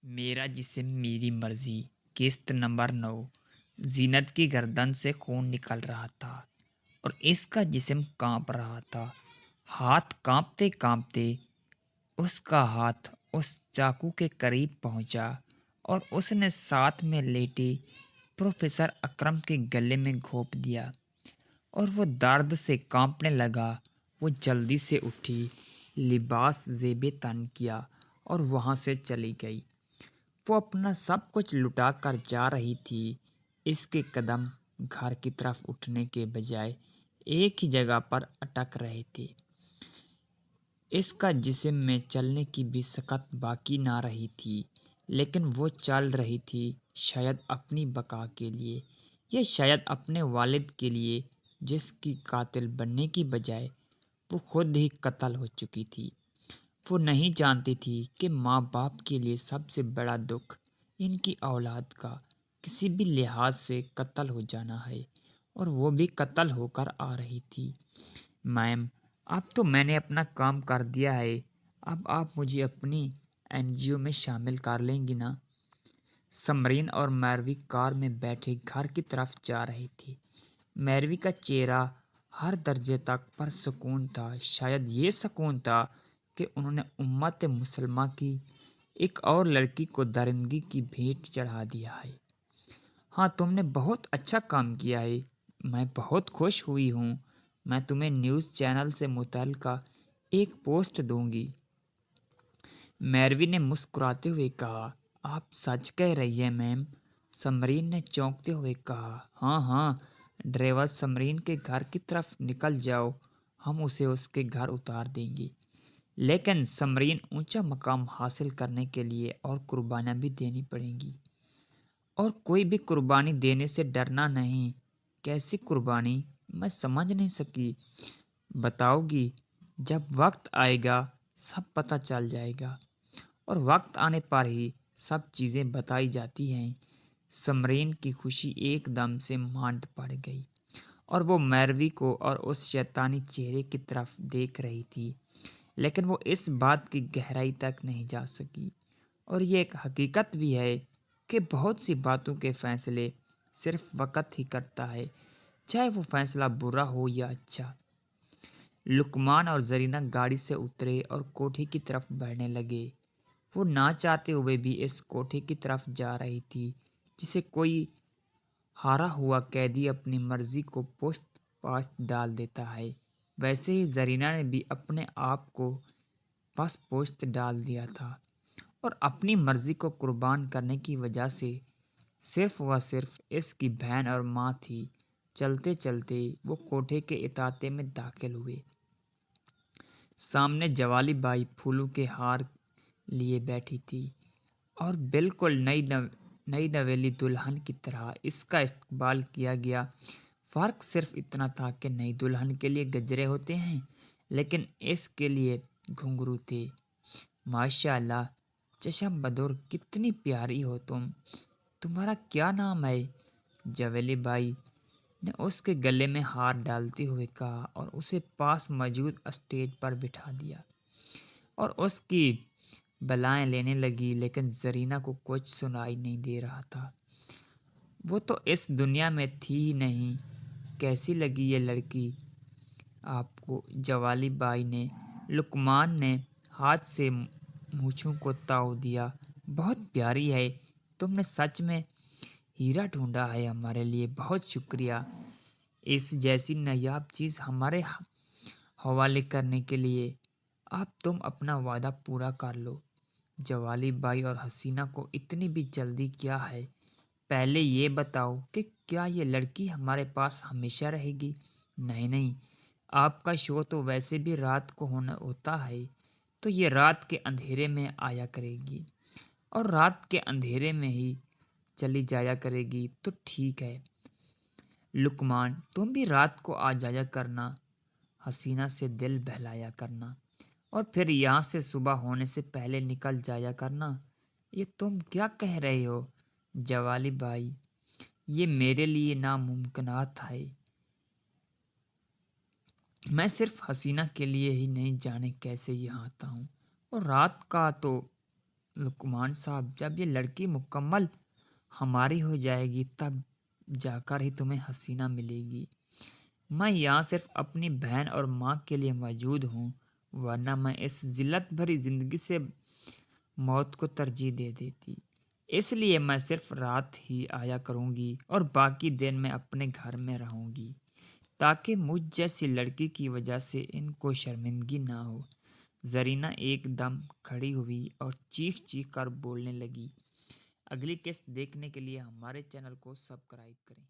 میرا جسم میری مرضی قسط نمبر 9 زینت کی گردن سے خون نکل رہا تھا اور اس کا جسم کانپ رہا تھا۔ ہاتھ کانپتے کانپتے اس کا ہاتھ اس چاقو کے قریب پہنچا اور اس نے ساتھ میں لیٹے پروفیسر اکرم کے گلے میں گھونپ دیا اور وہ درد سے کانپنے لگا۔ وہ جلدی سے اٹھی، لباس زیب تن کیا اور وہاں سے چلی گئی۔ وہ اپنا سب کچھ لٹا کر جا رہی تھی۔ اس کے قدم گھر کی طرف اٹھنے کے بجائے ایک ہی جگہ پر اٹک رہے تھے۔ اس کا جسم میں چلنے کی بھی سکت باقی نہ رہی تھی، لیکن وہ چل رہی تھی، شاید اپنی بقا کے لیے یا شاید اپنے والد کے لیے جس کی قاتل بننے کی بجائے وہ خود ہی قتل ہو چکی تھی۔ وہ نہیں جانتی تھی کہ ماں باپ کے لیے سب سے بڑا دکھ ان کی اولاد کا کسی بھی لحاظ سے قتل ہو جانا ہے، اور وہ بھی قتل ہو کر آ رہی تھی۔ میم، اب تو میں نے اپنا کام کر دیا ہے، اب آپ مجھے اپنی NGO میں شامل کر لیں گی نا؟ سمرین اور میروی کار میں بیٹھے گھر کی طرف جا رہی تھی۔ میروی کا چہرہ ہر درجے تک پرسکون تھا۔ شاید یہ سکون تھا کہ انہوں نے امت مسلمہ کی ایک اور لڑکی کو درندگی کی بھیٹ چڑھا دیا ہے۔ ہاں، تم نے بہت اچھا کام کیا ہے، میں بہت خوش ہوئی ہوں۔ میں تمہیں نیوز چینل سے متعلقہ ایک پوسٹ دوں گی۔ میروی نے مسکراتے ہوئے کہا۔ آپ سچ کہہ رہی ہیں میم؟ سمرین نے چونکتے ہوئے کہا۔ ہاں ہاں، ڈرائیور سمرین کے گھر کی طرف نکل جاؤ، ہم اسے اس کے گھر اتار دیں گے۔ لیکن سمرین، اونچا مقام حاصل کرنے کے لیے اور قربانیاں بھی دینی پڑیں گی، اور کوئی بھی قربانی دینے سے ڈرنا نہیں۔ کیسی قربانی؟ میں سمجھ نہیں سکی۔ بتاؤ گی؟ جب وقت آئے گا سب پتہ چل جائے گا، اور وقت آنے پر ہی سب چیزیں بتائی جاتی ہیں۔ سمرین کی خوشی ایک دم سے مانڈ پڑ گئی، اور وہ میروی کو اور اس شیطانی چہرے کی طرف دیکھ رہی تھی، لیکن وہ اس بات کی گہرائی تک نہیں جا سکی۔ اور یہ ایک حقیقت بھی ہے کہ بہت سی باتوں کے فیصلے صرف وقت ہی کرتا ہے، چاہے وہ فیصلہ برا ہو یا اچھا۔ لقمان اور زرینہ گاڑی سے اترے اور کوٹھی کی طرف بڑھنے لگے۔ وہ نہ چاہتے ہوئے بھی اس کوٹھی کی طرف جا رہی تھی جسے کوئی ہارا ہوا قیدی اپنی مرضی کو پشت پاش ڈال دیتا ہے، ویسے ہی زرینہ نے بھی اپنے آپ کو پس پشت ڈال دیا تھا، اور اپنی مرضی کو قربان کرنے کی وجہ سے صرف و صرف اس کی بہن اور ماں تھی۔ چلتے چلتے وہ کوٹھے کے احاطے میں داخل ہوئے۔ سامنے جوالی بائی پھولوں کے ہار لیے بیٹھی تھی، اور بالکل نئی نویلی دلہن کی طرح اس کا استقبال کیا گیا۔ فرق صرف اتنا تھا کہ نئی دلہن کے لیے گجرے ہوتے ہیں، لیکن اس کے لیے گھنگرو تھے۔ ماشاء اللہ، چشم بدر، کتنی پیاری ہو تم! تمہارا کیا نام ہے؟ جوالی بائی نے اس کے گلے میں ہار ڈالتے ہوئے کہا، اور اسے پاس موجود اسٹیج پر بٹھا دیا، اور اس کی بلائیں لینے لگی، لیکن زرینہ کو کچھ سنائی نہیں دے رہا تھا۔ وہ تو اس دنیا میں تھی ہی نہیں۔ کیسی لگی یہ لڑکی آپ کو؟ جوالی بائی نے لقمان نے ہاتھ سے مونچھوں کو تاؤ دیا۔ بہت پیاری ہے، تم نے سچ میں ہیرا ڈھونڈا ہے ہمارے لیے، بہت شکریہ اس جیسی نایاب چیز ہمارے حوالے کرنے کے لیے۔ اب تم اپنا وعدہ پورا کر لو۔ جوالی بائی اور حسینہ کو اتنی بھی جلدی کیا ہے؟ پہلے یہ بتاؤ کہ کیا یہ لڑکی ہمارے پاس ہمیشہ رہے گی؟ نہیں نہیں، آپ کا شو تو ویسے بھی رات کو ہوتا ہے، تو یہ رات کے اندھیرے میں آیا کرے گی، اور رات کے اندھیرے میں ہی چلی جایا کرے گی۔ تو ٹھیک ہے لقمان، تم بھی رات کو آ جایا کرنا، حسینہ سے دل بہلایا کرنا، اور پھر یہاں سے صبح ہونے سے پہلے نکل جایا کرنا۔ یہ تم کیا کہہ رہے ہو جوالی بائی؟ یہ میرے لیے ناممکنات ہے۔ میں صرف حسینہ کے لیے ہی نہیں جانے کیسے یہاں آتا ہوں، اور رات کا تو لقمان صاحب، جب یہ لڑکی مکمل ہماری ہو جائے گی تب جا کر ہی تمہیں حسینہ ملے گی۔ میں یہاں صرف اپنی بہن اور ماں کے لیے موجود ہوں، ورنہ میں اس ذلت بھری زندگی سے موت کو ترجیح دے دیتی۔ اس لیے میں صرف رات ہی آیا کروں گی اور باقی دن میں اپنے گھر میں رہوں گی، تاکہ مجھ جیسی لڑکی کی وجہ سے ان کو شرمندگی نہ ہو۔ زرینہ ایک دم کھڑی ہوئی اور چیخ چیخ کر بولنے لگی۔ اگلی قسط دیکھنے کے لیے ہمارے چینل کو سبسکرائب کریں۔